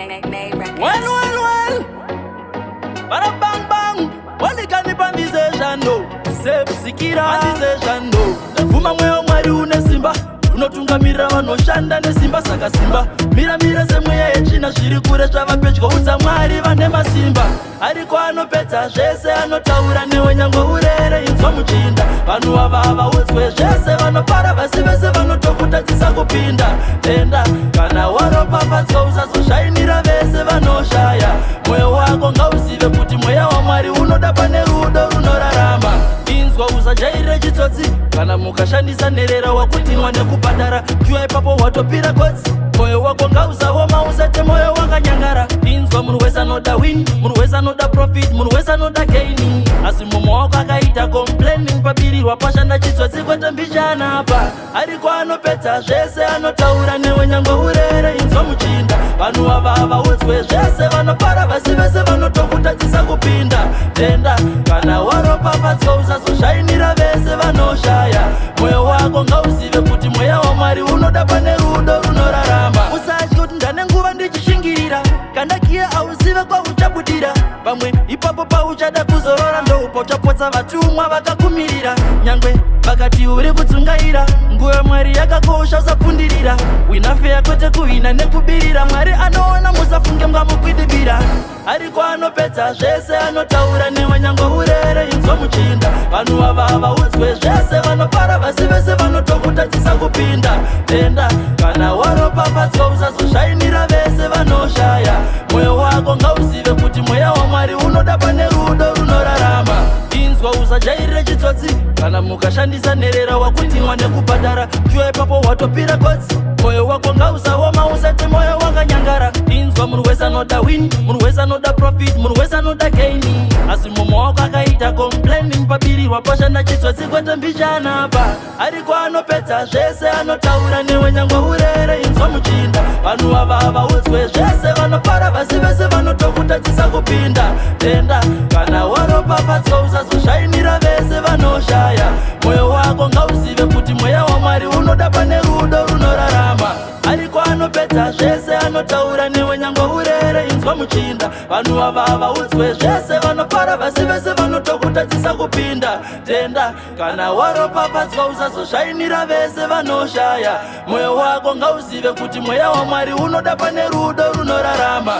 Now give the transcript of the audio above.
Well. Para bang bang. Wali kani pandizesha no. Sepsikira pandizesha no. Vuma mweyo mwari une simba. Unotungamira vanoshanda nesimba saka simba. Mira semweya yechina zviri kure zvava pedyo udza mwari vane masimba. Ariko anopedza zvese anotaura newe nyangwe urere inzwa muchinda. Vanhu ava havaudzwe zvese vanopara vasi vese vanotokutadzisa kupinda. Tenda kana waropafadzwa usazoshainira vese vanoshaya. Mweyo wako ngauzive kuti mweya waMwari unoda pane rudo runorarama. Inzwa usajairire chitsotsi kana mukashandisa nherera wakutinwa nekubhadhara. Jua ipapo watopira kotsi. Moyo wako ngausaoma usate moyo wakanyangara. Inzwa munhu wese anoda win, munhu wese anoda profit, munhu wese anoda gain. Asi mumwe wako akaita complaining pabirirwa pashanda chitsotsi kwete mbichana apa. Ariko anopedza zvese anotaura newe nyangwe urere inzwa muchinda. Vanhu ava havaudzwe zvese vanopara vasi vese vanotokutadzisa kupinda. Tenda kana waropafadzwa usazoshainira vese vanoshaya. Mweyo wako ngauzive kuti mweya waMwari unoda pane rudo runorarama. Usatye kuti ndane nguva ndichishingirira, kandakiye auzive kwauchabudira. Pamwe ipapo pauchada kuzorora ndopauchapotsa vatumwa vakakumirira. Nyangwe vakati uri kutsungaira, nguva yaMwari yakakosha usapfundirira. Wina feya kwete kuhina nekubirira, Mwari anoona musafunge mwamukwidibira. Ariko anopedza zvese anotaura newe nyangwe urere inzwa muchinda. Vanhu ava havaudzwe zvese vanopara vasi vese vanotokutadzisa kupinda. Tenda kana waropafadzwa usazoshainira vese vanoshaya. Mweyo wako ngauzive kuti mweya waMwari unoda pane rudo runorarama. Inzwa usajairire chitsotsi kana mukashandisa nherera wakutinwa nekubhadhara. Jua ipapo watopira kotsi. Moyo wako ngausaoma usate moyo wakanyangara. Inzwa munhu wese anoda win, munhu wese anoda profit, munhu wese anoda gain. Asi mumwe wako akaita complaining pabirirwa pashanda chitsotsi kwete mbichana apa. Ariko anopedza zvese anotaura newe nyangwe urere inzwa muchinda. Vanhu ava havaudzwe zvese vanopara vasi vese vanotokutadzisa kupinda. Tenda kana waropafadzwa usazoshainira vese vanoshaya. Mweyo wako ngauzive kuti mweya waMwari unoda pane rudo runorarama. Ariko anopedza zvese anotaura newe nyangwe urere inzwa muchinda. Vanhu ava havaudzwe zvese vanopara vasi vese vanotokutadzisa kupinda. Tenda kana waropafadzwa usazoshainira vese vanoshaya. Mweyo wako ngauzive kuti mweya waMwari unoda pane rudo runorarama.